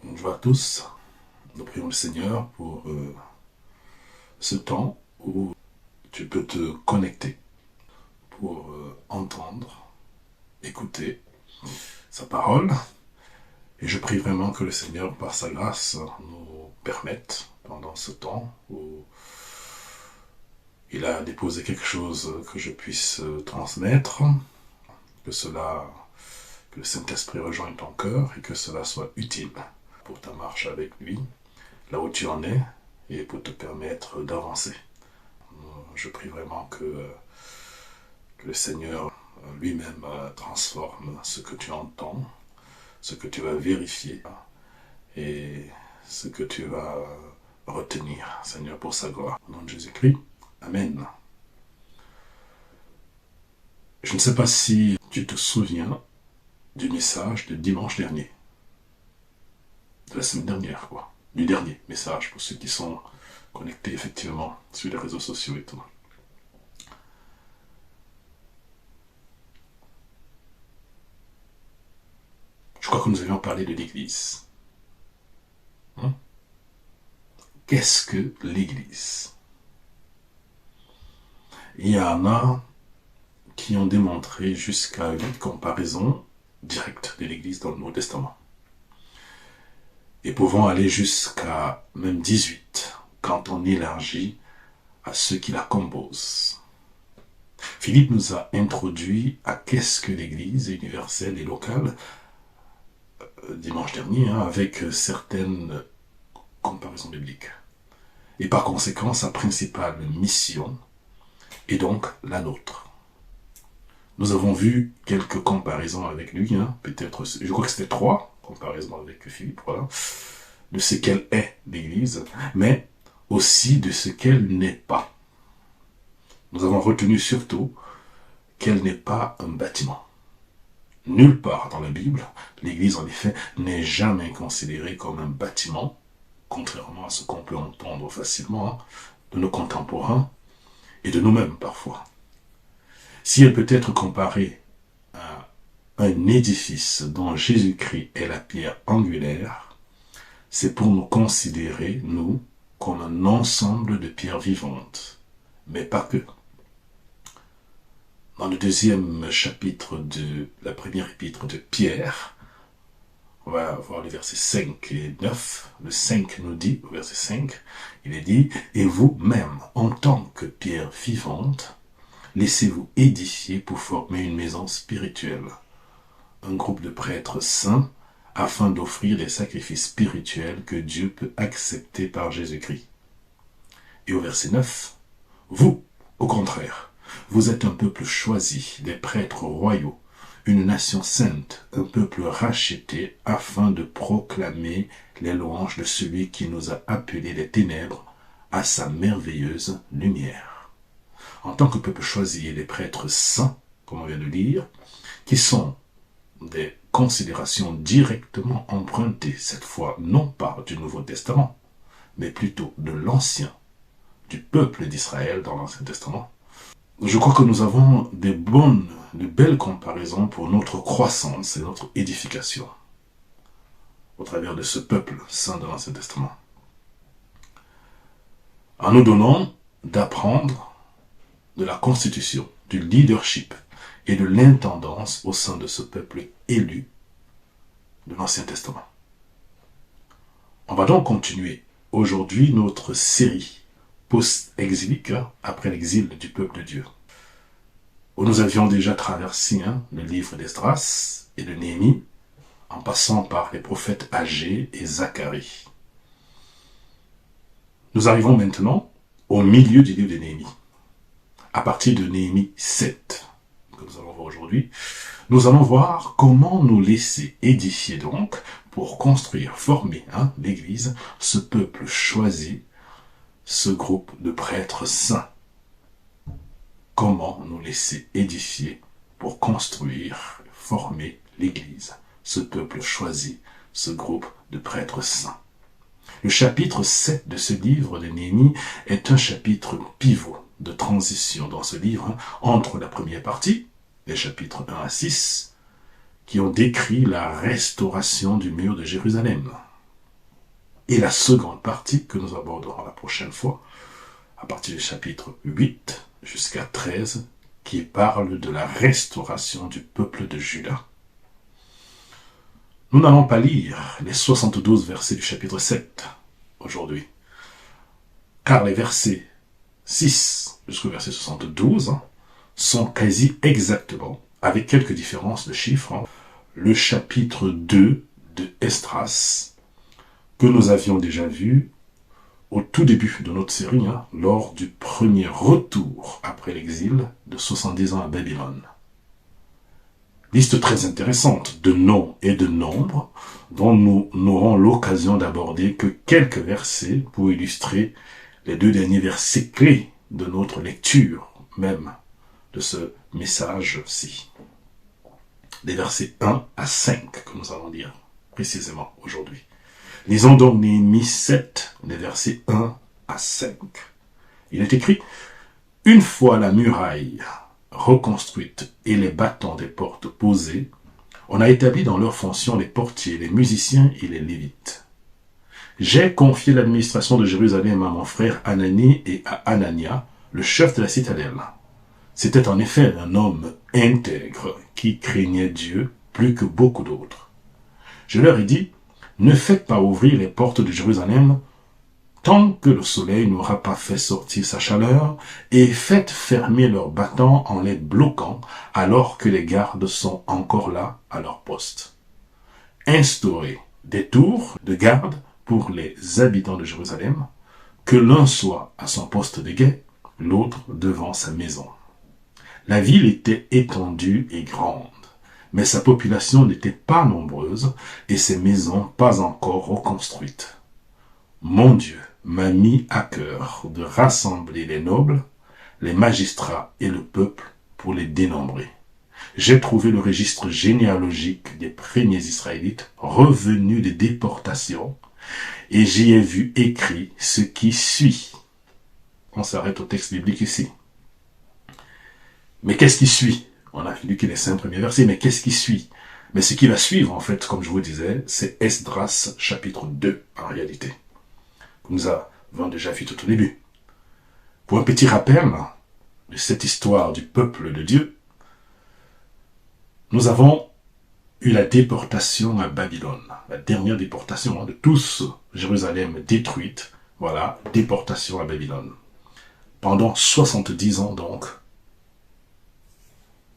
Bonjour à tous. Nous prions le Seigneur pour ce temps où tu peux te connecter pour entendre, écouter sa parole. Et je prie vraiment que le Seigneur, par sa grâce, nous permette, pendant ce temps où il a déposé quelque chose que je puisse transmettre, que le Saint-Esprit rejoigne ton cœur et que cela soit utile pour ta marche avec lui, là où tu en es, et pour te permettre d'avancer. Je prie vraiment que le Seigneur lui-même transforme ce que tu entends, ce que tu vas vérifier et ce que tu vas retenir, Seigneur, pour sa gloire. Au nom de Jésus-Christ, Amen. Je ne sais pas si tu te souviens du message de dimanche dernier, de la semaine dernière, quoi. Du dernier message pour ceux qui sont connectés effectivement sur les réseaux sociaux et tout. Je crois que nous avions parlé de l'Église. Qu'est-ce que l'Église? Il y en a qui ont démontré jusqu'à une comparaison directe de l'Église dans le Nouveau Testament. Et pouvant aller jusqu'à même 18 quand on élargit à ceux qui la composent. Philippe nous a introduit à qu'est-ce que l'Église universelle et locale dimanche dernier, avec certaines comparaisons bibliques. Et par conséquent, sa principale mission est donc la nôtre. Nous avons vu quelques comparaisons avec lui, peut-être, je crois que c'était 3 comparaisons avec Philippe, voilà, de ce qu'elle est, l'Église, mais aussi de ce qu'elle n'est pas. Nous avons retenu surtout qu'elle n'est pas un bâtiment. Nulle part dans la Bible, l'Église, en effet, n'est jamais considérée comme un bâtiment, contrairement à ce qu'on peut entendre facilement de nos contemporains et de nous-mêmes parfois. Si elle peut être comparée à un édifice dont Jésus-Christ est la pierre angulaire, c'est pour nous considérer, nous, comme un ensemble de pierres vivantes, mais pas que. Dans le 2e chapitre de la première épître de Pierre, on va voir les versets 5 et 9. Le 5 nous dit, au verset 5, il est dit « Et vous-même, en tant que pierre vivante, laissez-vous édifier pour former une maison spirituelle, un groupe de prêtres saints, afin d'offrir des sacrifices spirituels que Dieu peut accepter par Jésus-Christ. » Et au verset 9, « Vous, au contraire, vous êtes un peuple choisi, des prêtres royaux, une nation sainte, un peuple racheté, afin de proclamer les louanges de celui qui nous a appelés des ténèbres à sa merveilleuse lumière. » En tant que peuple choisi et des prêtres saints, comme on vient de lire, qui sont des considérations directement empruntées, cette fois non pas du Nouveau Testament, mais plutôt de l'Ancien, du peuple d'Israël dans l'Ancien Testament. Je crois que nous avons de belles comparaisons pour notre croissance et notre édification au travers de ce peuple saint de l'Ancien Testament. En nous donnant d'apprendre de la constitution, du leadership et de l'intendance au sein de ce peuple élu de l'Ancien Testament. On va donc continuer aujourd'hui notre série post-exilique, après l'exil du peuple de Dieu, où nous avions déjà traversé le livre d'Esdras et de Néhémie, en passant par les prophètes Agé et Zacharie. Nous arrivons maintenant au milieu du livre de Néhémie. À partir de Néhémie 7, que nous allons voir aujourd'hui, nous allons voir comment nous laisser édifier donc, pour construire, former l'Église, ce peuple choisi, ce groupe de prêtres saints. Comment nous laisser édifier pour construire, former l'Église, ce peuple choisi, ce groupe de prêtres saints. Le chapitre 7 de ce livre de Néhémie est un chapitre pivot de transition dans ce livre entre la première partie, les chapitres 1 à 6, qui ont décrit la restauration du mur de Jérusalem, et la seconde partie que nous aborderons la prochaine fois, à partir du chapitre 8 jusqu'à 13, qui parle de la restauration du peuple de Juda. Nous n'allons pas lire les 72 versets du chapitre 7 aujourd'hui, car les versets 6 jusqu'au verset 72 sont quasi exactement, avec quelques différences de chiffres, le chapitre 2 de Esdras, que nous avions déjà vu au tout début de notre série, lors du premier retour après l'exil de 70 ans à Babylone. Liste très intéressante de noms et de nombres dont nous n'aurons l'occasion d'aborder que quelques versets pour illustrer les 2 derniers versets clés de notre lecture même de ce message-ci. Les versets 1 à 5 que nous allons lire précisément aujourd'hui. Lisons donc Néhémie 7, les versets 1 à 5. Il est écrit: « Une fois la muraille reconstruite et les battants des portes posés, on a établi dans leurs fonctions les portiers, les musiciens et les lévites. J'ai confié l'administration de Jérusalem à mon frère Anani et à Anania, le chef de la citadelle. C'était en effet un homme intègre qui craignait Dieu plus que beaucoup d'autres. Je leur ai dit: ne faites pas ouvrir les portes de Jérusalem tant que le soleil n'aura pas fait sortir sa chaleur, et faites fermer leurs battants en les bloquant alors que les gardes sont encore là à leur poste. Instaurez des tours de garde pour les habitants de Jérusalem, que l'un soit à son poste de guet, l'autre devant sa maison. La ville était étendue et grande, mais sa population n'était pas nombreuse et ses maisons pas encore reconstruites. Mon Dieu m'a mis à cœur de rassembler les nobles, les magistrats et le peuple pour les dénombrer. J'ai trouvé le registre généalogique des premiers Israélites revenus des déportations et j'y ai vu écrit ce qui suit. On s'arrête au texte biblique ici. Mais qu'est-ce qui suit? On a lu que les 5 premiers versets, mais qu'est-ce qui suit? Mais ce qui va suivre, en fait, comme je vous disais, c'est Esdras chapitre 2, en réalité. Nous avons déjà vu tout au début. Pour un petit rappel de cette histoire du peuple de Dieu, nous avons eu la déportation à Babylone, la dernière déportation de tous, Jérusalem détruite, voilà, déportation à Babylone. Pendant 70 ans donc,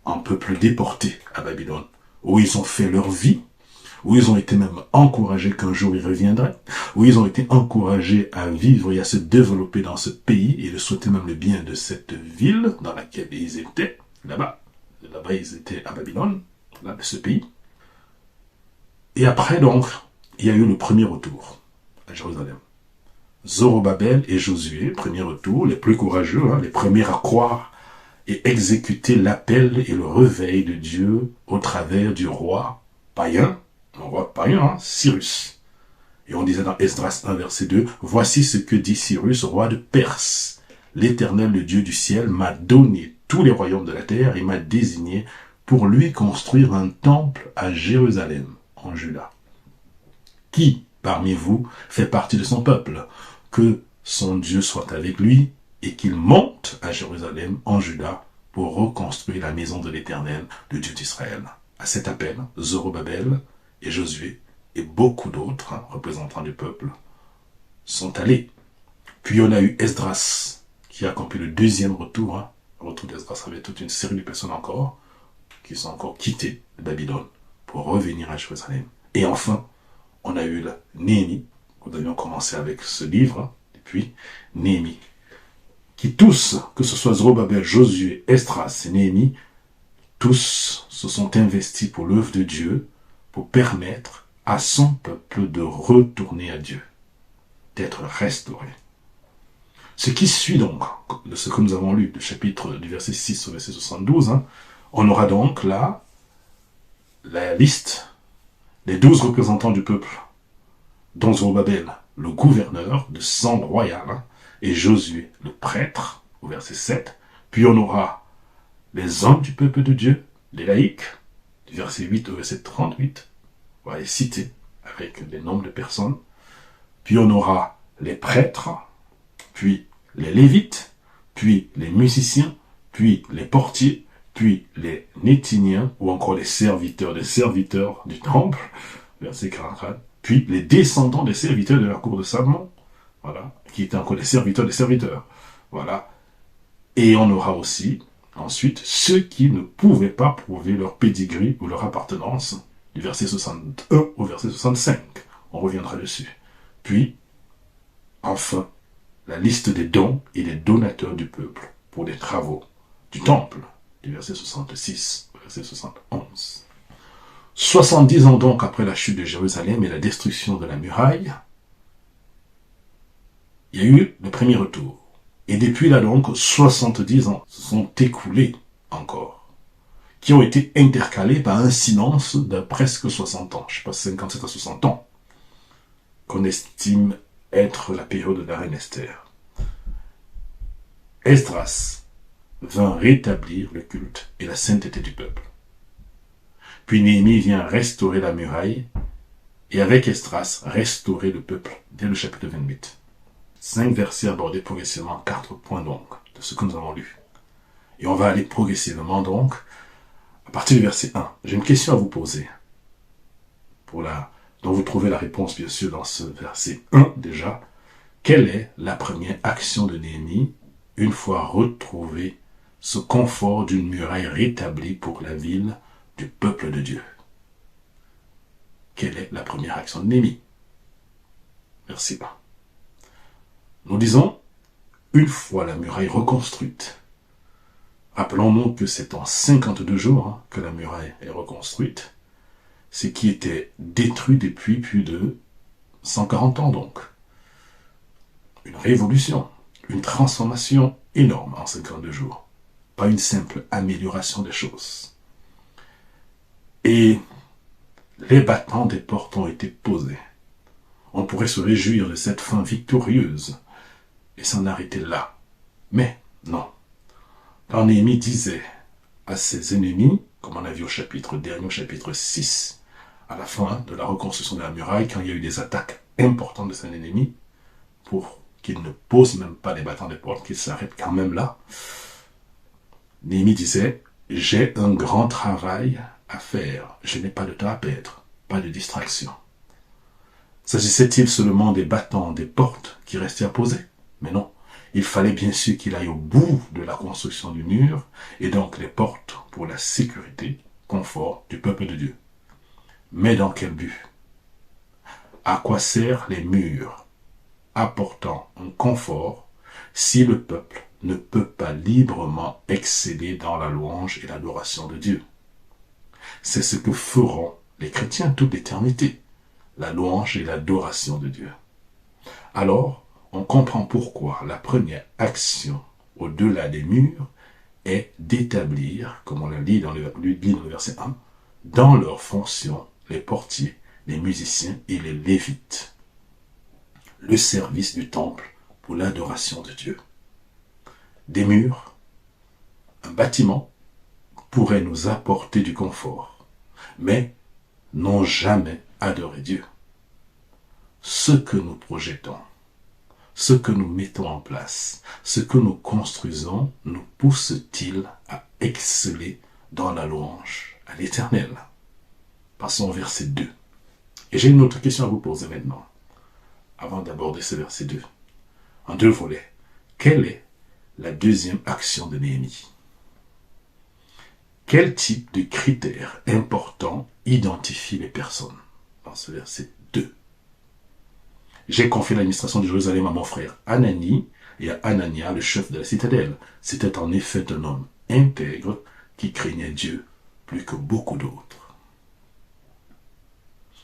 un peuple déporté à Babylone, où ils ont fait leur vie, où ils ont été même encouragés qu'un jour ils reviendraient, où ils ont été encouragés à vivre et à se développer dans ce pays et de souhaiter même le bien de cette ville dans laquelle ils étaient, là-bas. Là-bas, ils étaient à Babylone, là, de ce pays. Et après, donc, il y a eu le premier retour à Jérusalem. Zorobabel et Josué, premier retour, les plus courageux, les premiers à croire et exécuter l'appel et le réveil de Dieu au travers du roi païen, Cyrus. Et on disait dans Esdras 1, verset 2, « Voici ce que dit Cyrus, roi de Perse. L'Éternel, le Dieu du ciel, m'a donné tous les royaumes de la terre et m'a désigné pour lui construire un temple à Jérusalem, en Juda. Qui, parmi vous, fait partie de son peuple? Que son Dieu soit avec lui et qu'il monte à Jérusalem, en Juda, pour reconstruire la maison de l'Éternel, le Dieu d'Israël. » À cet appel, Zorobabel et Josué et beaucoup d'autres représentants du peuple sont allés. Puis on a eu Esdras qui a accompli le deuxième retour. Le retour d'Esdras avait toute une série de personnes encore qui sont encore quittées de Babylone pour revenir à Jérusalem. Et enfin, on a eu Néhémie. Nous avions commencé avec ce livre, et puis Néhémie. Qui tous, que ce soit Zorobabel, Josué, Esdras et Néhémie, tous se sont investis pour l'œuvre de Dieu, pour permettre à son peuple de retourner à Dieu, d'être restauré. Ce qui suit donc, de ce que nous avons lu, du chapitre du verset 6 au verset 72, on aura donc là la liste des 12 représentants du peuple, dont Zorobabel, le gouverneur de sang royal, et Josué, le prêtre, au verset 7. Puis on aura les hommes du peuple de Dieu, les laïcs, du verset 8 au verset 38. On va les citer avec des nombres de personnes. puis on aura les prêtres, puis les lévites, puis les musiciens, puis les portiers, puis les Néthiniens, ou encore les serviteurs des serviteurs du temple, verset 44, puis les descendants des serviteurs de la cour de Salomon, voilà, qui étaient encore des serviteurs des serviteurs, voilà. Et on aura aussi, ensuite, ceux qui ne pouvaient pas prouver leur pedigree ou leur appartenance, du verset 61 au verset 65. On reviendra dessus. Puis, enfin, la liste des dons et des donateurs du peuple pour les travaux du temple, du verset 66 au verset 71. 70 ans donc après la chute de Jérusalem et la destruction de la muraille, il y a eu le premier retour. Et depuis là donc, 70 ans se sont écoulés encore, qui ont été intercalés par un silence de presque 60 ans, je sais pas, 57 à 60 ans, qu'on estime être la période de la reine Esther. Esdras vint rétablir le culte et la sainteté du peuple. Puis Néhémie vient restaurer la muraille et avec Esdras restaurer le peuple dès le chapitre 28. 5 versets abordés progressivement, 4 points donc de ce que nous avons lu. Et on va aller progressivement donc à partir du verset 1. J'ai une question à vous poser, dont vous trouvez la réponse bien sûr dans ce verset 1 déjà. Quelle est la première action de Néhémie une fois retrouvé ce confort d'une muraille rétablie pour la ville du peuple de Dieu? Quelle est la première action de Néhémie? Verset 1. Nous disons, une fois la muraille reconstruite, rappelons-nous que c'est en 52 jours que la muraille est reconstruite, ce qui était détruit depuis plus de 140 ans donc. Une révolution, une transformation énorme en 52 jours. Pas une simple amélioration des choses. Et les battants des portes ont été posés. On pourrait se réjouir de cette fin victorieuse et s'en arrêter là. Mais non. Quand Néhémie disait à ses ennemis, comme on a vu au chapitre 6, à la fin de la reconstruction de la muraille, quand il y a eu des attaques importantes de ses ennemis, pour qu'ils ne posent même pas les battants des portes, qu'ils s'arrêtent quand même là, Néhémie disait, j'ai un grand travail à faire, je n'ai pas de temps à perdre, pas de distraction. S'agissait-il seulement des battants des portes qui restaient à poser? Mais non, il fallait bien sûr qu'il aille au bout de la construction du mur, et donc les portes pour la sécurité, confort du peuple de Dieu. Mais dans quel but? À quoi servent les murs apportant un confort si le peuple ne peut pas librement exceller dans la louange et l'adoration de Dieu? C'est ce que feront les chrétiens toute l'éternité, la louange et l'adoration de Dieu. Alors, on comprend pourquoi la première action au-delà des murs est d'établir, comme on l'a dit dans le verset 1, dans leurs fonctions, les portiers, les musiciens et les lévites, le service du temple pour l'adoration de Dieu. Des murs, un bâtiment pourrait nous apporter du confort, mais n'ont jamais adoré Dieu. Ce que nous projetons, ce que nous mettons en place, ce que nous construisons, nous pousse-t-il à exceller dans la louange à l'Éternel? Passons au verset 2. Et j'ai une autre question à vous poser maintenant, avant d'aborder ce verset 2. En deux volets. Quelle est la deuxième action de Néhémie? Quel type de critères importants identifie les personnes dans ce verset 2? J'ai confié l'administration de Jérusalem à mon frère Anani et à Anania, le chef de la citadelle. C'était en effet un homme intègre qui craignait Dieu plus que beaucoup d'autres.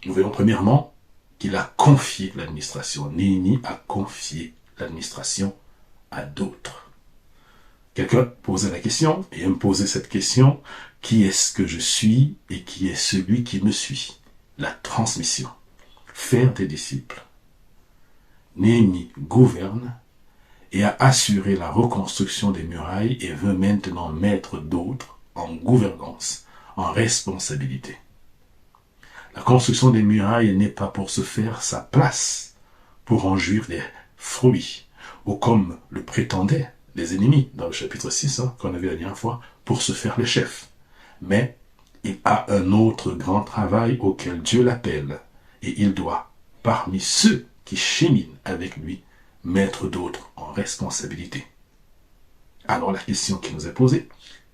Nous voyons premièrement qu'il a confié l'administration. Néhémie a confié l'administration à d'autres. Quelqu'un posait la question et me posait cette question: qui est-ce que je suis et qui est celui qui me suit? La transmission. Faire des disciples. Néhémie gouverne et a assuré la reconstruction des murailles et veut maintenant mettre d'autres en gouvernance, en responsabilité. La construction des murailles n'est pas pour se faire sa place, pour en jouir des fruits, ou comme le prétendaient les ennemis dans le chapitre 6, qu'on a vu la dernière fois, pour se faire le chef. Mais il a un autre grand travail auquel Dieu l'appelle, et il doit, parmi ceux qui cheminent avec lui, mettre d'autres en responsabilité. Alors la question qui nous est posée,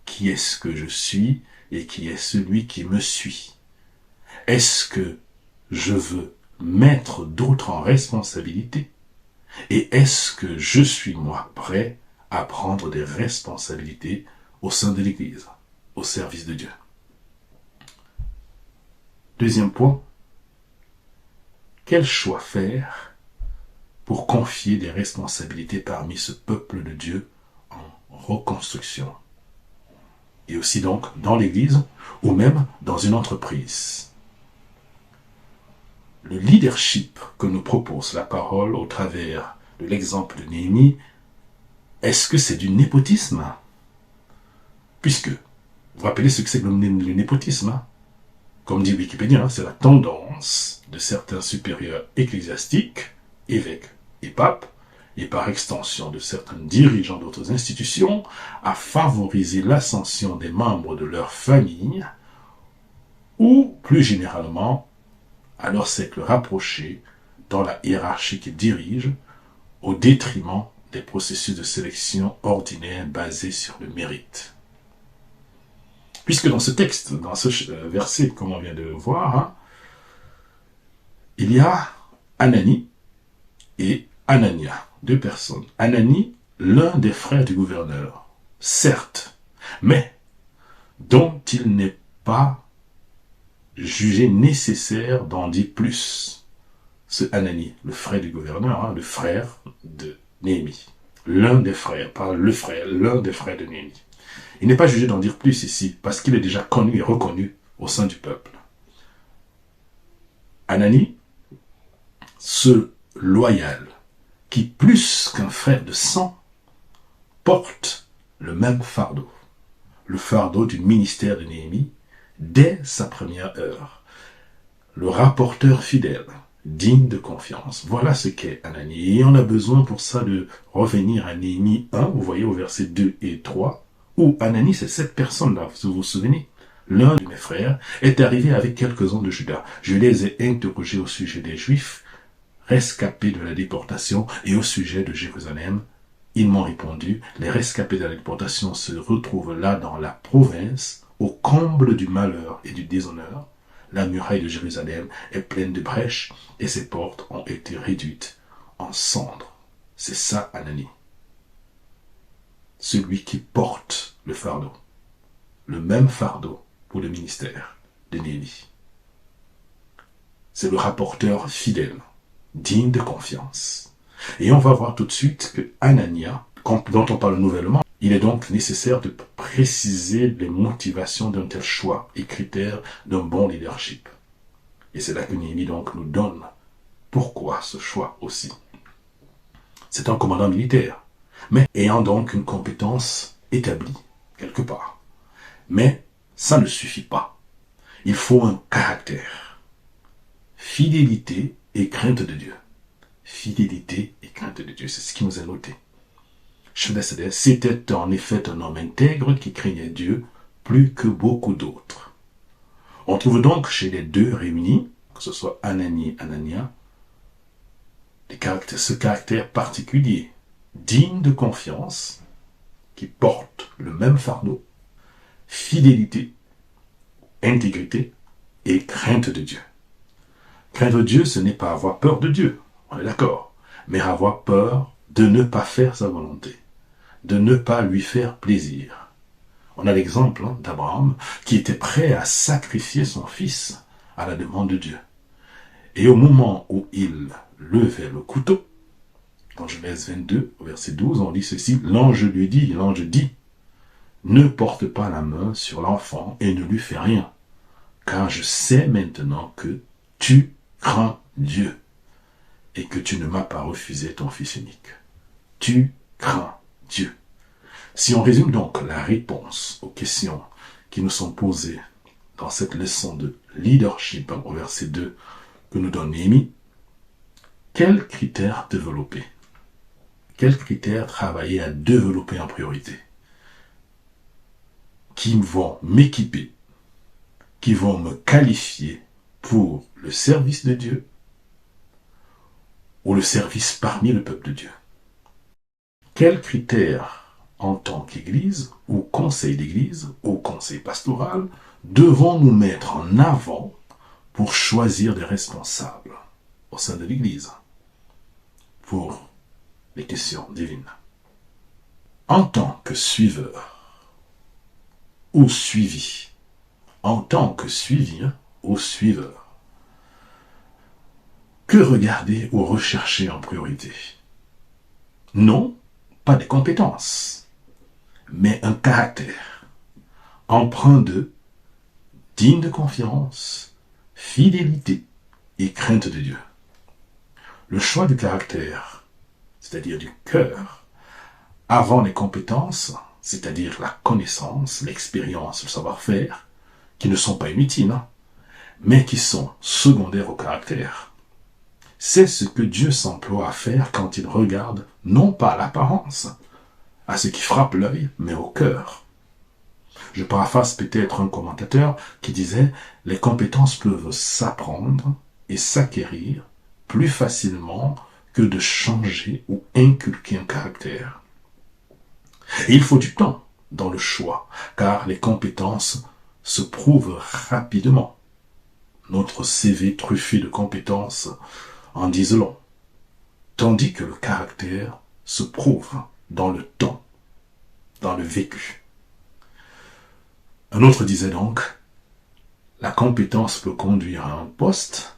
qui est-ce que je suis et qui est celui qui me suit? Est-ce que je veux mettre d'autres en responsabilité? Et est-ce que je suis, moi, prêt à prendre des responsabilités au sein de l'Église, au service de Dieu? Deuxième point, quel choix faire pour confier des responsabilités parmi ce peuple de Dieu en reconstruction? Et aussi donc dans l'Église ou même dans une entreprise. Le leadership que nous propose la parole au travers de l'exemple de Néhémie, est-ce que c'est du népotisme? Puisque, vous vous rappelez ce que c'est que le népotisme? Comme dit Wikipédia, c'est la tendance de certains supérieurs ecclésiastiques, évêques et papes, et par extension de certains dirigeants d'autres institutions, à favoriser l'ascension des membres de leur famille, ou plus généralement, à leur cercle rapproché dans la hiérarchie qu'ils dirigent, au détriment des processus de sélection ordinaires basés sur le mérite. Puisque dans ce texte, dans ce verset, comme on vient de le voir, il y a Anani et Anania, deux personnes. Anani, l'un des frères du gouverneur, certes, mais dont il n'est pas jugé nécessaire d'en dire plus. Ce Anani, le frère du gouverneur, le frère de Néhémie. L'un des frères, pas le frère, l'un des frères de Néhémie. Il n'est pas jugé d'en dire plus ici, parce qu'il est déjà connu et reconnu au sein du peuple. Anani, ce loyal, qui plus qu'un frère de sang, porte le même fardeau. Le fardeau du ministère de Néhémie, dès sa première heure. Le rapporteur fidèle, digne de confiance. Voilà ce qu'est Anani. Et on a besoin pour ça de revenir à Néhémie 1, vous voyez au verset 2 et 3, où Anani, c'est cette personne-là, vous vous souvenez? L'un de mes frères est arrivé avec quelques-uns de Juda. Je les ai interrogés au sujet des Juifs, rescapés de la déportation, et au sujet de Jérusalem. Ils m'ont répondu, les rescapés de la déportation se retrouvent là dans la province, au comble du malheur et du déshonneur. La muraille de Jérusalem est pleine de brèches, et ses portes ont été réduites en cendres. C'est ça, Anani. Celui qui porte le fardeau. Le même fardeau pour le ministère de Néhémie. C'est le rapporteur fidèle, digne de confiance. Et on va voir tout de suite que Anania, dont on parle nouvellement, il est donc nécessaire de préciser les motivations d'un tel choix et critères d'un bon leadership. Et c'est là que Néhémie donc nous donne pourquoi ce choix aussi. C'est un commandant militaire, mais ayant donc une compétence établie quelque part. Mais ça ne suffit pas. Il faut un caractère. Fidélité et crainte de Dieu. Fidélité et crainte de Dieu, c'est ce qui nous est noté. C'était en effet un homme intègre qui craignait Dieu plus que beaucoup d'autres. On trouve donc chez les deux réunis, que ce soit Anani et Anania, ce caractère particulier, digne de confiance, qui porte le même fardeau, fidélité, intégrité et crainte de Dieu. Craindre Dieu, ce n'est pas avoir peur de Dieu, on est d'accord, mais avoir peur de ne pas faire sa volonté, de ne pas lui faire plaisir. On a l'exemple d'Abraham qui était prêt à sacrifier son fils à la demande de Dieu. Et au moment où il levait le couteau, dans Genèse 22, au verset 12, on lit ceci, l'ange dit, ne porte pas la main sur l'enfant et ne lui fais rien, car je sais maintenant que tu crains Dieu et que tu ne m'as pas refusé ton fils unique. Tu crains Dieu. Si on résume donc la réponse aux questions qui nous sont posées dans cette leçon de leadership au verset 2 que nous donne Néhémie, Quels critères développer? Quels critères travailler à développer en priorité? Qui vont m'équiper, qui vont me qualifier pour le service de Dieu ou le service parmi le peuple de Dieu? Quels critères, en tant qu'Église, ou conseil d'Église, ou conseil pastoral, devons nous mettre en avant pour choisir des responsables au sein de l'Église pour les questions divines? En tant que suiveur ou suivi, en tant que suivi ou suiveur, que regarder ou rechercher en priorité? Non, pas des compétences, mais un caractère empreint de digne de confiance, fidélité et crainte de Dieu. Le choix du caractère, c'est-à-dire du cœur, avant les compétences, c'est-à-dire la connaissance, l'expérience, le savoir-faire, qui ne sont pas inutiles, mais qui sont secondaires au caractère. C'est ce que Dieu s'emploie à faire quand il regarde non pas à l'apparence, à ce qui frappe l'œil, mais au cœur. Je paraphrase peut-être un commentateur qui disait « Les compétences peuvent s'apprendre et s'acquérir plus facilement que de changer ou inculquer un caractère. » Et il faut du temps dans le choix, car les compétences se prouvent rapidement. Notre CV truffé de compétences en disent long, tandis que le caractère se prouve dans le temps, dans le vécu. Un autre disait donc, la compétence peut conduire à un poste,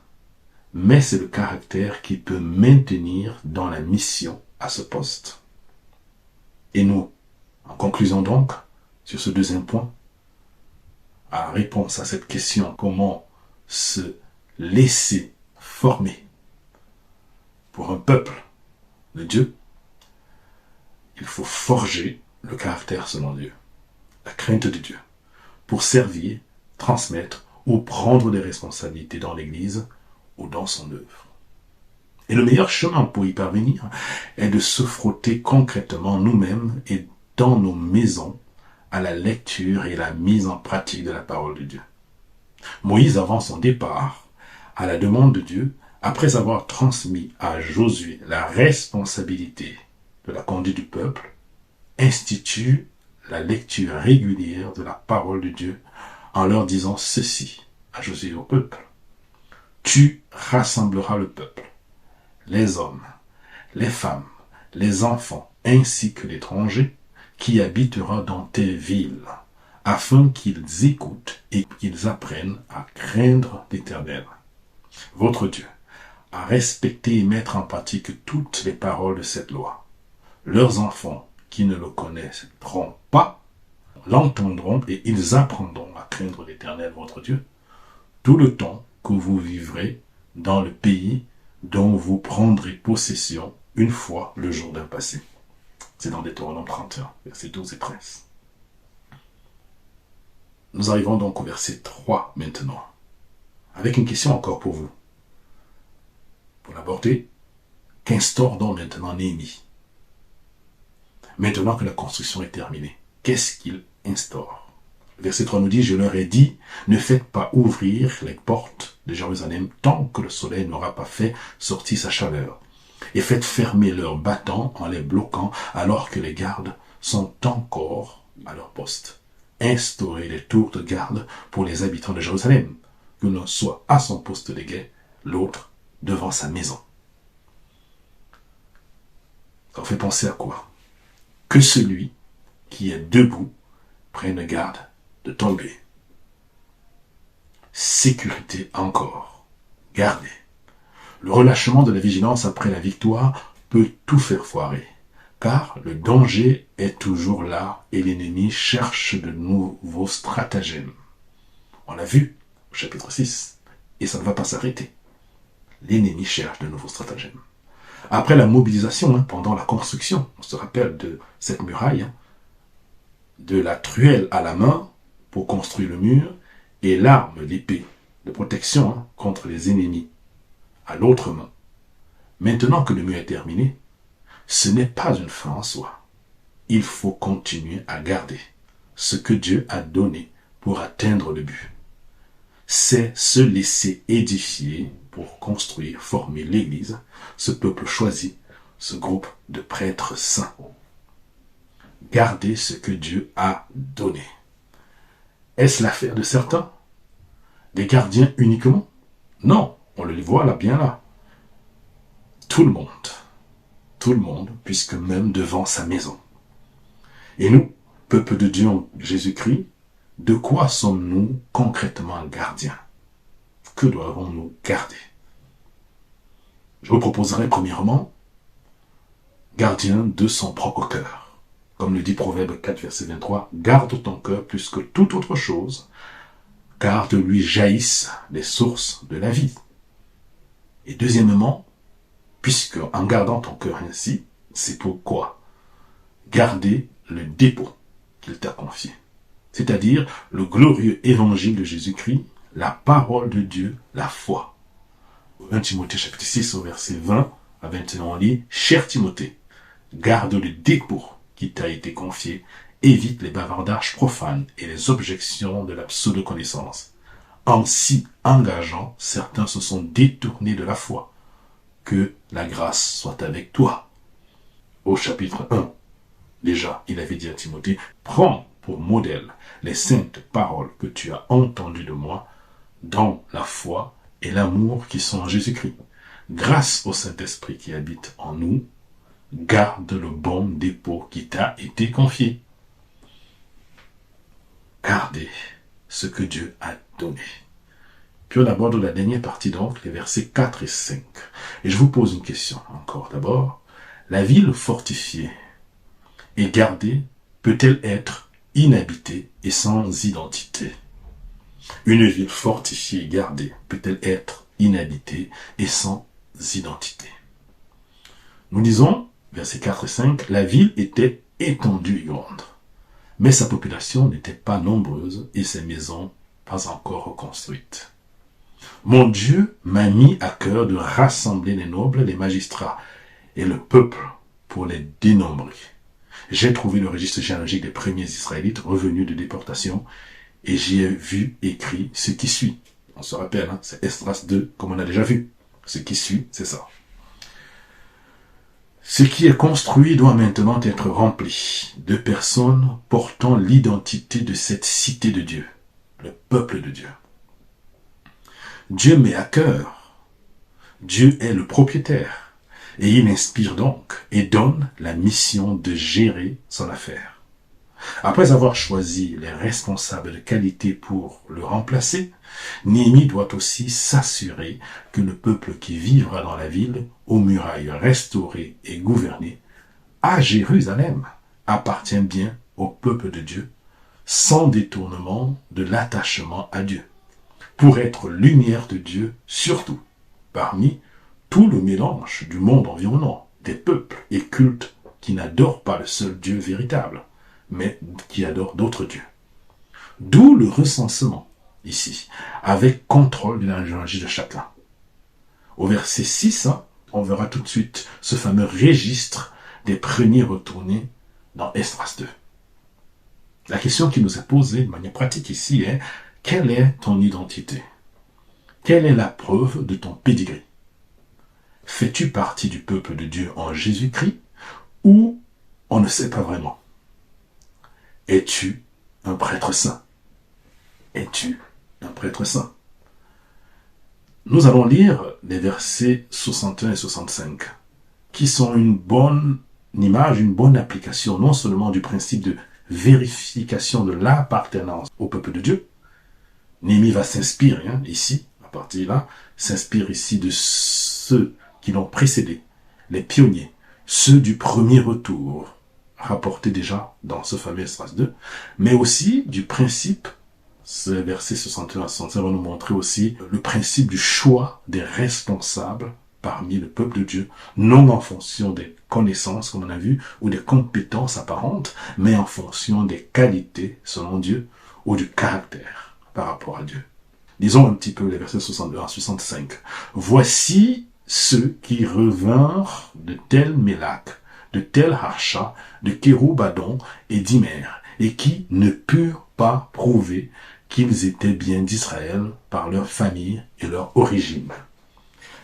mais c'est le caractère qui peut maintenir dans la mission à ce poste. Et nous, en conclusion donc, sur ce deuxième point, à réponse à cette question, comment se laisser former pour un peuple de Dieu, il faut forger le caractère selon Dieu, la crainte de Dieu, pour servir, transmettre ou prendre des responsabilités dans l'Église ou dans son œuvre. Et le meilleur chemin pour y parvenir est de se frotter concrètement nous-mêmes et dans nos maisons à la lecture et la mise en pratique de la parole de Dieu. Moïse, avant son départ, à la demande de Dieu, après avoir transmis à Josué la responsabilité de la conduite du peuple, institue la lecture régulière de la parole de Dieu en leur disant ceci à Josué et au peuple. Tu rassembleras le peuple, les hommes, les femmes, les enfants, ainsi que l'étranger qui habitera dans tes villes, afin qu'ils écoutent et qu'ils apprennent à craindre l'Éternel, votre Dieu, à respecter et mettre en pratique toutes les paroles de cette loi. Leurs enfants qui ne le connaîtront pas l'entendront et ils apprendront à craindre l'Éternel, votre Dieu, tout le temps que vous vivrez dans le pays dont vous prendrez possession une fois le jour d'un passé. C'est dans Deutéronome 31, versets 12 et 13. Nous arrivons donc au verset 3 maintenant, avec une question encore pour vous. Pour l'aborder, qu'instaure donc maintenant Néhémie? Maintenant que la construction est terminée, qu'est-ce qu'il instaure? Le verset 3 nous dit, je leur ai dit, ne faites pas ouvrir les portes de Jérusalem tant que le soleil n'aura pas fait sortir sa chaleur. Et faites fermer leurs battants en les bloquant alors que les gardes sont encore à leur poste. Instaurez les tours de garde pour les habitants de Jérusalem, que l'un soit à son poste de guet, l'autre devant sa maison. Ça fait penser à quoi? Que celui qui est debout prenne garde de tomber. Sécurité encore. Gardez. Le relâchement de la vigilance après la victoire peut tout faire foirer, car le danger est toujours là et l'ennemi cherche de nouveaux stratagèmes. On l'a vu au chapitre 6, et ça ne va pas s'arrêter. L'ennemi cherche de nouveaux stratagèmes. Après la mobilisation, pendant la construction, on se rappelle de cette muraille, de la truelle à la main pour construire le mur, et l'arme, l'épée, de protection contre les ennemis à l'autre main. Maintenant que le mur est terminé, ce n'est pas une fin en soi. Il faut continuer à garder ce que Dieu a donné pour atteindre le but. C'est se laisser édifier pour construire, former l'Église, ce peuple choisi, ce groupe de prêtres saints. Garder ce que Dieu a donné. Est-ce l'affaire de certains? Des gardiens uniquement? Non, on le voit là, bien là. Tout le monde, puisque même devant sa maison. Et nous, peuple de Dieu en Jésus-Christ, de quoi sommes-nous concrètement gardiens? Que devons-nous garder? Je vous proposerai premièrement, gardien de son propre cœur. Comme le dit Proverbe 4, verset 23, garde ton cœur plus que toute autre chose, car de lui jaillissent les sources de la vie. Et deuxièmement, puisque en gardant ton cœur ainsi, c'est pourquoi garder le dépôt qu'il t'a confié. C'est-à-dire le glorieux évangile de Jésus-Christ, la parole de Dieu, la foi. 1 Timothée chapitre 6 au verset 20 à 21, on lit, cher Timothée, garde le dépôt qui t'a été confié, évite les bavardages profanes et les objections de la pseudo-connaissance. En s'y engageant, certains se sont détournés de la foi. Que la grâce soit avec toi. Au chapitre 1, déjà, il avait dit à Timothée, prends pour modèle les saintes paroles que tu as entendues de moi dans la foi et l'amour qui sont en Jésus-Christ. Grâce au Saint-Esprit qui habite en nous, garde le bon dépôt qui t'a été confié. Gardez ce que Dieu a donné. Puis on aborde la dernière partie donc, les versets 4 et 5. Et je vous pose une question encore d'abord. La ville fortifiée et gardée peut-elle être inhabitée et sans identité? Une ville fortifiée et gardée peut-elle être inhabitée et sans identité? Nous disons, versets 4 et 5, la ville était étendue et grande, mais sa population n'était pas nombreuse et ses maisons pas encore reconstruites. Mon Dieu m'a mis à cœur de rassembler les nobles, les magistrats et le peuple pour les dénombrer. J'ai trouvé le registre généalogique des premiers Israélites revenus de déportation et j'y ai vu écrit ce qui suit. On se rappelle, hein, c'est Esdras 2, comme on a déjà vu. Ce qui suit, c'est ça. Ce qui est construit doit maintenant être rempli de personnes portant l'identité de cette cité de Dieu, le peuple de Dieu. Dieu met à cœur. Dieu est le propriétaire. Et il inspire donc et donne la mission de gérer son affaire. Après avoir choisi les responsables de qualité pour le remplacer, Néhémie doit aussi s'assurer que le peuple qui vivra dans la ville, aux murailles restaurées et gouvernées, à Jérusalem, appartient bien au peuple de Dieu, sans détournement de l'attachement à Dieu, pour être lumière de Dieu, surtout parmi tout le mélange du monde environnant, des peuples et cultes qui n'adorent pas le seul Dieu véritable, mais qui adorent d'autres dieux. D'où le recensement, ici, avec contrôle de la généalogie de chacun. Au verset 6, on verra tout de suite ce fameux registre des premiers retournés dans Esdras 2. La question qui nous est posée de manière pratique ici est, quelle est ton identité? Quelle est la preuve de ton pédigré? Fais-tu partie du peuple de Dieu en Jésus-Christ ou on ne sait pas vraiment? Es-tu un prêtre saint? Es-tu un prêtre saint? Nous allons lire les versets 61 et 65, qui sont une bonne image, une bonne application, non seulement du principe de vérification de l'appartenance au peuple de Dieu. Néhémie va s'inspirer, ici, à partir de là, s'inspire ici de ceux qui l'ont précédé, les pionniers, ceux du premier retour, rapportés déjà dans ce fameux Esdras 2, mais aussi du principe, ce verset 61 à 65 va nous montrer aussi le principe du choix des responsables parmi le peuple de Dieu, non en fonction des connaissances, comme on a vu, ou des compétences apparentes, mais en fonction des qualités, selon Dieu, ou du caractère par rapport à Dieu. Lisons un petit peu les versets 62 à 65. Voici ceux qui revinrent de Tel Mélach, de Tel Harsha, de Kéroubadon et d'Imer, et qui ne purent pas prouver qu'ils étaient bien d'Israël par leur famille et leur origine.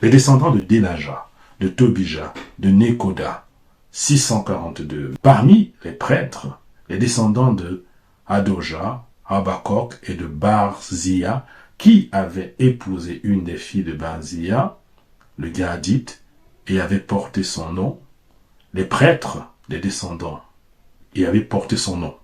Les descendants de Délaja, de Tobija, de Nekoda, 642. Parmi les prêtres, les descendants de Adoja, Habakkuk et de Barzia, qui avaient épousé une des filles de Barzia, le Gadite, et avait porté son nom. Les prêtres, les descendants, y avaient porté son nom.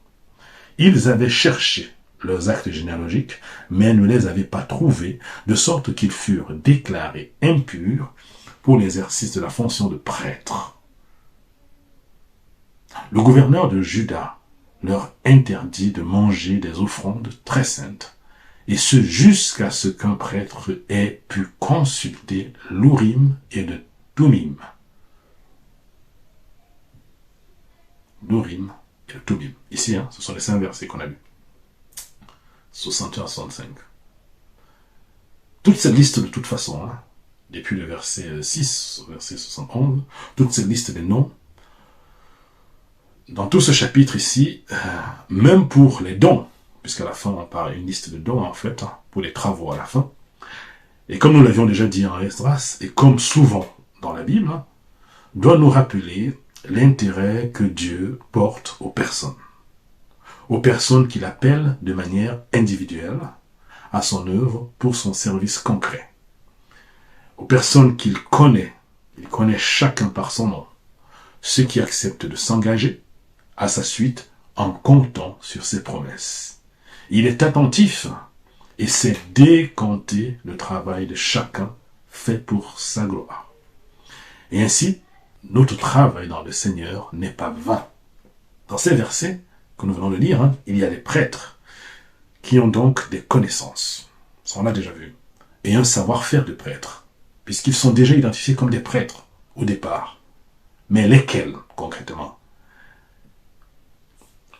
Ils avaient cherché leurs actes généalogiques, mais ne les avaient pas trouvés, de sorte qu'ils furent déclarés impurs pour l'exercice de la fonction de prêtre. Le gouverneur de Juda leur interdit de manger des offrandes très saintes, et ce jusqu'à ce qu'un prêtre ait pu consulter l'Urim et le Thummim. L'Urim et le Thummim. Ici, ce sont les 5 versets qu'on a lus. 61 à 65. Toute cette liste, de toute façon, depuis le verset 6 au verset 71, toute cette liste des noms, dans tout ce chapitre ici, même pour les dons, puisqu'à la fin on parle une liste de dons en fait, pour les travaux à la fin, et comme nous l'avions déjà dit en Esdras, et comme souvent dans la Bible, doit nous rappeler l'intérêt que Dieu porte aux personnes qu'il appelle de manière individuelle à son œuvre pour son service concret, aux personnes qu'il connaît, il connaît chacun par son nom, ceux qui acceptent de s'engager à sa suite en comptant sur ses promesses. Il est attentif et sait décompter le travail de chacun fait pour sa gloire. Et ainsi, notre travail dans le Seigneur n'est pas vain. Dans ces versets que nous venons de lire, il y a des prêtres qui ont donc des connaissances, ça on l'a déjà vu, et un savoir-faire de prêtre, puisqu'ils sont déjà identifiés comme des prêtres au départ. Mais lesquels, concrètement?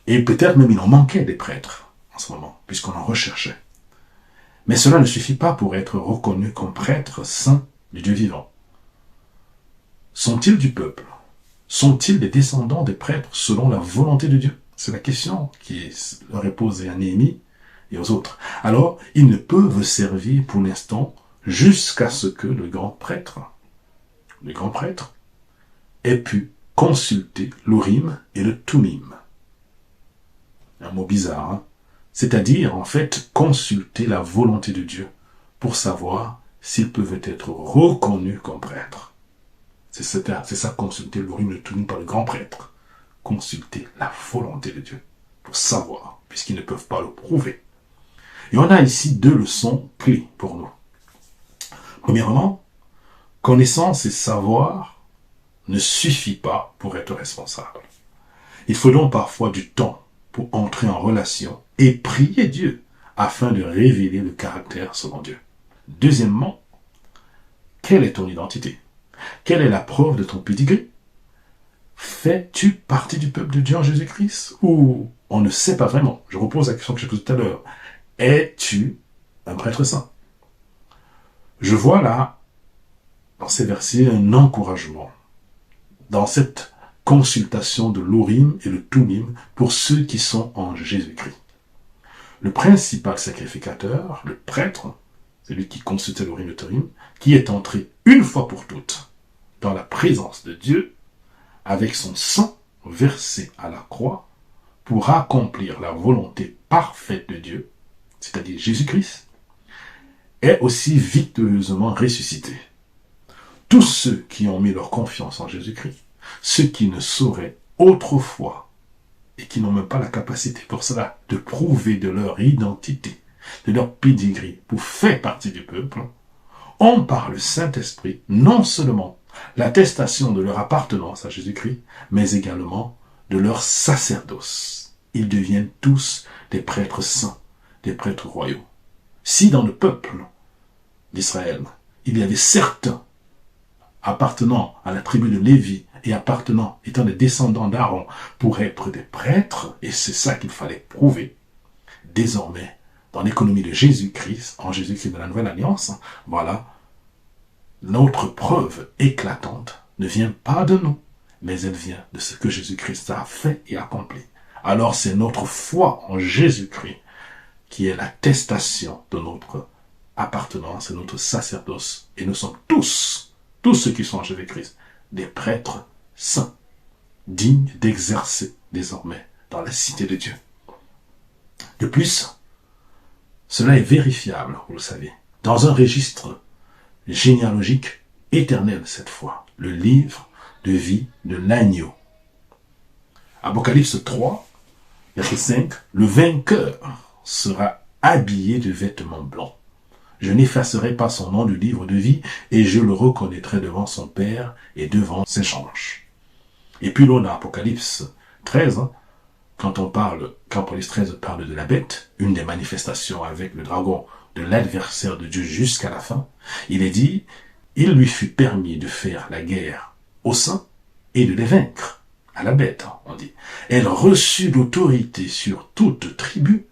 Et peut-être même il en manquait des prêtres en ce moment, puisqu'on en recherchait. Mais cela ne suffit pas pour être reconnu comme prêtre saint du Dieu vivant. Sont-ils du peuple? Sont-ils des descendants des prêtres selon la volonté de Dieu? C'est la question qui leur est posée à Néhémie et aux autres. Alors, ils ne peuvent servir pour l'instant jusqu'à ce que le grand prêtre ait pu consulter l'Urim et le Thummim. Un mot bizarre, c'est-à-dire, en fait, consulter la volonté de Dieu pour savoir s'ils peuvent être reconnus comme prêtres. C'est ça, consulter l'Urim et le Thummim par le grand prêtre. Consulter la volonté de Dieu pour savoir, puisqu'ils ne peuvent pas le prouver. Et on a ici 2 leçons clés pour nous. Premièrement, connaissance et savoir ne suffit pas pour être responsable. Il faut donc parfois du temps pour entrer en relation et prier Dieu afin de révéler le caractère selon Dieu. Deuxièmement, quelle est ton identité? Quelle est la preuve de ton pédigré? Fais-tu partie du peuple de Dieu en Jésus-Christ? Ou on ne sait pas vraiment? Je repose la question que j'ai posée tout à l'heure. Es-tu un prêtre saint? Je vois là, dans ces versets, un encouragement. Dans cette consultation de l'Urim et le Thummim pour ceux qui sont en Jésus-Christ. Le principal sacrificateur, le prêtre, celui qui consultait l'Urim et le Thummim, qui est entré une fois pour toutes dans la présence de Dieu, avec son sang versé à la croix, pour accomplir la volonté parfaite de Dieu, c'est-à-dire Jésus-Christ, est aussi victorieusement ressuscité. Tous ceux qui ont mis leur confiance en Jésus-Christ, ceux qui ne sauraient autrefois, et qui n'ont même pas la capacité pour cela, de prouver de leur identité, de leur pédigré, pour faire partie du peuple, ont par le Saint-Esprit non seulement l'attestation de leur appartenance à Jésus-Christ, mais également de leur sacerdoce. Ils deviennent tous des prêtres saints, des prêtres royaux. Si dans le peuple d'Israël, il y avait certains appartenant à la tribu de Lévi et étant des descendants d'Aaron pour être des prêtres, et c'est ça qu'il fallait prouver, désormais, dans l'économie de Jésus-Christ, en Jésus-Christ de la Nouvelle Alliance, voilà, notre preuve éclatante ne vient pas de nous, mais elle vient de ce que Jésus-Christ a fait et accompli. Alors c'est notre foi en Jésus-Christ qui est l'attestation de notre appartenance et notre sacerdoce. Et nous sommes tous ceux qui sont en Jésus-Christ, des prêtres saints, dignes d'exercer désormais dans la cité de Dieu. De plus, cela est vérifiable, vous le savez, dans un registre généalogique éternel cette fois, le livre de vie de l'agneau. Apocalypse 3, verset 5, le vainqueur sera habillé de vêtements blancs. Je n'effacerai pas son nom du livre de vie et je le reconnaîtrai devant son Père et devant ses anges. Et puis là, dans Apocalypse 13, quand Apocalypse 13 parle de la bête, une des manifestations avec le dragon de l'adversaire de Dieu jusqu'à la fin, il est dit, il lui fut permis de faire la guerre aux saints et de les vaincre. À la bête, on dit. Elle reçut l'autorité sur toute tribu,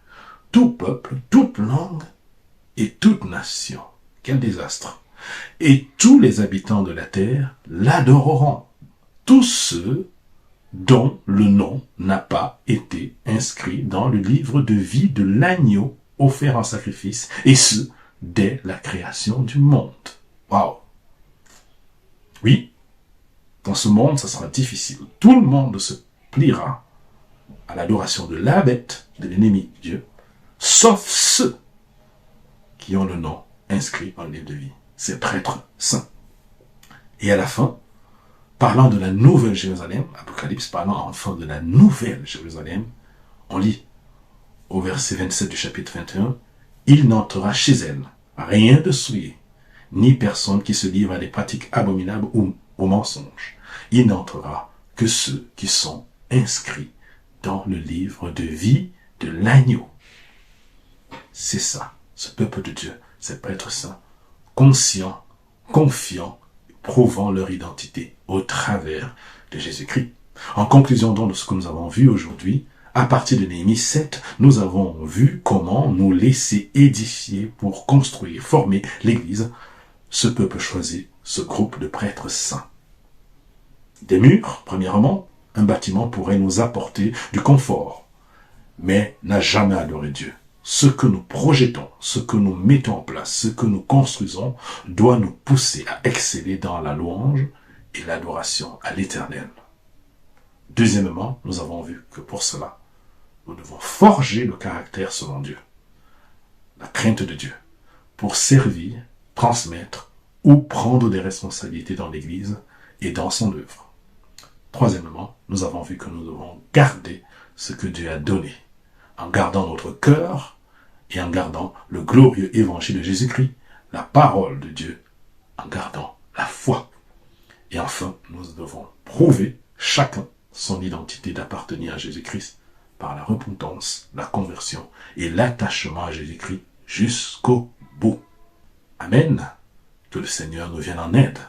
tout peuple, toute langue et toute nation. Quel désastre! Et tous les habitants de la terre l'adoreront. Tous ceux dont le nom n'a pas été inscrit dans le livre de vie de l'agneau offert en sacrifice, et ce, dès la création du monde. Waouh! Oui, dans ce monde, ça sera difficile. Tout le monde se pliera à l'adoration de la bête, de l'ennemi de Dieu, sauf ceux qui ont le nom inscrit dans le livre de vie, ces prêtres saints. Et à la fin, parlant de la nouvelle Jérusalem, Apocalypse parlant enfin de la nouvelle Jérusalem, on lit au verset 27 du chapitre 21, « Il n'entrera chez elle rien de souillé, ni personne qui se livre à des pratiques abominables ou au mensonge. Il n'entrera que ceux qui sont inscrits dans le livre de vie de l'agneau. » C'est ça, ce peuple de Dieu, ces prêtres saints, conscients, confiants, prouvant leur identité au travers de Jésus-Christ. En conclusion donc de ce que nous avons vu aujourd'hui, à partir de Néhémie 7, nous avons vu comment nous laisser édifier pour construire, former l'Église, ce peuple choisi, ce groupe de prêtres saints. Des murs, premièrement, un bâtiment pourrait nous apporter du confort, mais n'a jamais adoré Dieu. Ce que nous projetons, ce que nous mettons en place, ce que nous construisons, doit nous pousser à exceller dans la louange et l'adoration à l'Éternel. Deuxièmement, nous avons vu que pour cela, nous devons forger le caractère selon Dieu, la crainte de Dieu, pour servir, transmettre ou prendre des responsabilités dans l'Église et dans son œuvre. Troisièmement, nous avons vu que nous devons garder ce que Dieu a donné, en gardant notre cœur et en gardant le glorieux évangile de Jésus-Christ, la parole de Dieu, en gardant la foi. Et enfin, nous devons prouver chacun son identité d'appartenir à Jésus-Christ par la repentance, la conversion et l'attachement à Jésus-Christ jusqu'au bout. Amen. Que le Seigneur nous vienne en aide